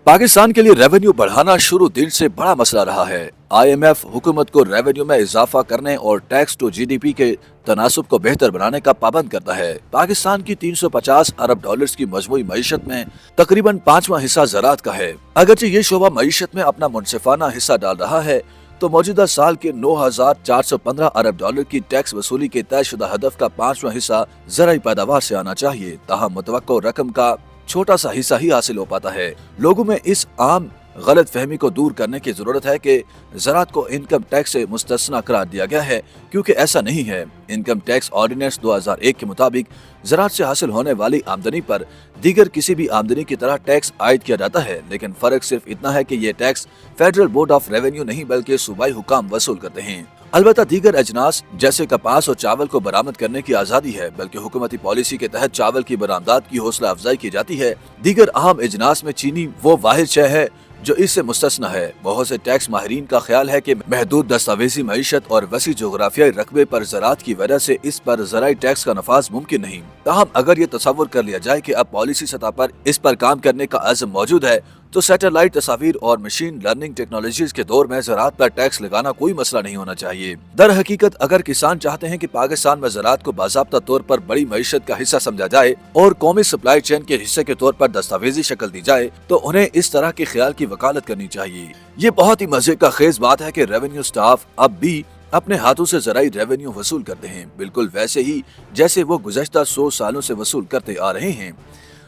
पाकिस्तान के लिए रेवेन्यू बढ़ाना शुरू दिन से बड़ा मसला रहा है। IMF हुकूमत को रेवेन्यू में इजाफा करने और टैक्स टू GDP के तनासुब को बेहतर बनाने का पाबंद करता है। पाकिस्तान की 350 अरब डॉलर्स की मजमूई मईशत में तकरीबन 5वां हिस्सा ज़राअत का है। अगरचे ये शोबा मईशत में अपना मुनसिफाना हिस्सा डाल रहा है, तो मौजूदा साल के 9,415 अरब डॉलर की टैक्स वसूली के तयशुदा हदफ का 5वां हिस्सा ज़राई पैदावार से आना चाहिए। ताहम मुतवक्को रकम का छोटा सा हिस्सा ही हासिल हो पाता है। लोगों में इस आम गलत फहमी को दूर करने की जरूरत है कि ज़राअत को इनकम टैक्स से मुस्तस्ना करार दिया गया है, क्योंकि ऐसा नहीं है। इनकम टैक्स ऑर्डिनेंस 2001 के मुताबिक ज़राअत से हासिल होने वाली आमदनी पर दीगर किसी भी आमदनी की तरह टैक्स आयद किया जाता है, लेकिन फर्क सिर्फ इतना है कि ये tax federal board of revenue नहीं बल्कि सूबाई हुकाम वसूल करते हैं। अलबत्ता दीगर अजनास जैसे कपास और चावल को बरामद करने की आज़ादी है, बल्कि हुकूमती पॉलिसी के तहत चावल की बरामदात की हौसला अफजाई की जाती है। दीगर अहम अजनास में चीनी वो वाहिद शय है जो इससे मुस्तस्ना है। बहुत से टैक्स माहिरीन का ख्याल है कि महदूद दस्तावेजी मईशत और वसी जोग्राफियाई रकबे पर ज़राअत की वजह से इस पर ज़राई टैक्स का नफाज मुमकिन नहीं। ताहम अगर ये तस्वुर कर लिया जाए कि अब पॉलिसी सतह पर इस पर काम करने का अज़्म मौजूद है, तो सैटेलाइट तस्वीर और मशीन लर्निंग टेक्नोलॉजीज के दौर में ज़राअत पर टैक्स लगाना कोई मसला नहीं होना चाहिए। दर हकीकत अगर किसान चाहते हैं कि पाकिस्तान में ज़राअत को बाज़ाब्ता तौर पर बड़ी मईशत का हिस्सा समझा जाए और कौमी सप्लाई चेन के हिस्से के तौर पर दस्तावेजी शक्ल दी जाए, तो उन्हें इस तरह के ख्याल की वकालत करनी चाहिए। ये बहुत ही मजे का खेज बात है कि रेवेन्यू स्टाफ अब भी अपने हाथों से ज़राई रेवेन्यू वसूल करते हैं, बिल्कुल वैसे ही जैसे वो गुज़श्ता 100 सालों से वसूल करते आ रहे हैं।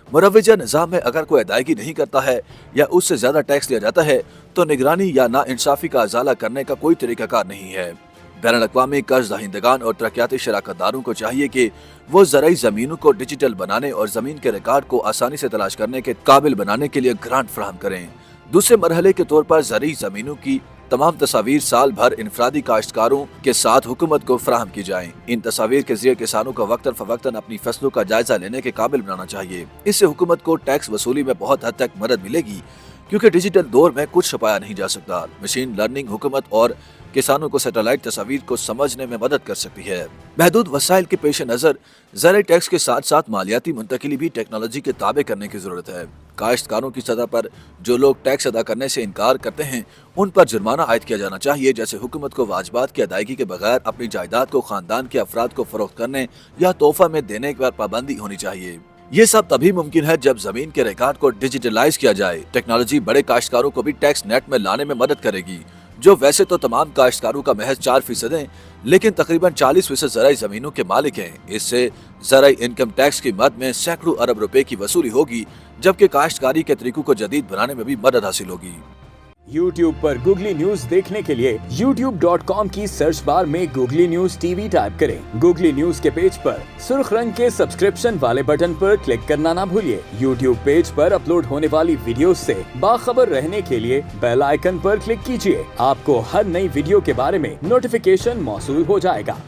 मुरव्वजा निज़ाम में अगर कोई अदायगी नहीं करता है या उससे ज्यादा टैक्स लिया जाता है, तो निगरानी या नाइंसाफी का अजाला करने का कोई तरीकाकार नहीं है। बैनुल-अक़वामी कर्ज दहिंदगान और तरक्याती शराकतदारों को चाहिए कि वो ज़राई ज़मीनों को डिजिटल बनाने और ज़मीन के रिकॉर्ड को आसानी से तलाश करने के काबिल बनाने के लिए ग्रांट फराहम करें। दूसरे मरहले के तौर पर ज़राई ज़मीनों की तमाम तस्वीर साल भर इनफरादी काश्तकारों के साथ हुकूमत को फराहम की जाएं। इन तस्वीर के जरिए किसानों को वक्तन फवक्तन अपनी फसलों का जायजा लेने के काबिल बनाना चाहिए। इससे हुकूमत को टैक्स वसूली में बहुत हद तक मदद मिलेगी, क्योंकि डिजिटल दौर में कुछ छुपाया नहीं जा सकता। मशीन लर्निंग हुकूमत और किसानों को सैटेलाइट तस्वीर को समझने में मदद कर सकती है। महदूद वसाइल के पेश नज़र ज़राई टैक्स के साथ साथ मालियाती मुंतकिली भी टेक्नोलॉजी के ताबे करने की जरूरत है। काश्तकारों की सतह पर जो लोग टैक्स अदा करने से इनकार करते हैं, उन पर जुर्माना आयद किया जाना चाहिए। जैसे हुकूमत को वाजिबात की अदायगी के बगैर अपनी जायदाद को खानदान के अफराद को फरोख्त करने या तोहफा में देने पर पाबंदी होनी चाहिए। ये सब तभी मुमकिन है जब जमीन के रिकॉर्ड को डिजिटलाइज किया जाए। टेक्नोलॉजी बड़े काश्तकारों को भी टैक्स नेट में लाने में मदद करेगी, जो वैसे तो तमाम काश्तकारों का महज 4% है, लेकिन तकरीबन 40% ज़राई ज़मीनों के मालिक हैं। इससे ज़राई इनकम टैक्स की मद में सैकड़ों अरब रुपए की वसूली होगी, जबकि काश्तकारी के तरीकों को जदीद बनाने में भी मदद हासिल होगी। YouTube पर गूगली न्यूज देखने के लिए youtube.com की सर्च बार में गूगली न्यूज TV टाइप करें। गूगली न्यूज के पेज पर सुर्ख रंग के सब्सक्रिप्शन वाले बटन पर क्लिक करना ना भूलिए। YouTube पेज पर अपलोड होने वाली वीडियोस से बाखबर रहने के लिए बेल आइकन पर क्लिक कीजिए। आपको हर नई वीडियो के बारे में नोटिफिकेशन मौसूल हो जाएगा।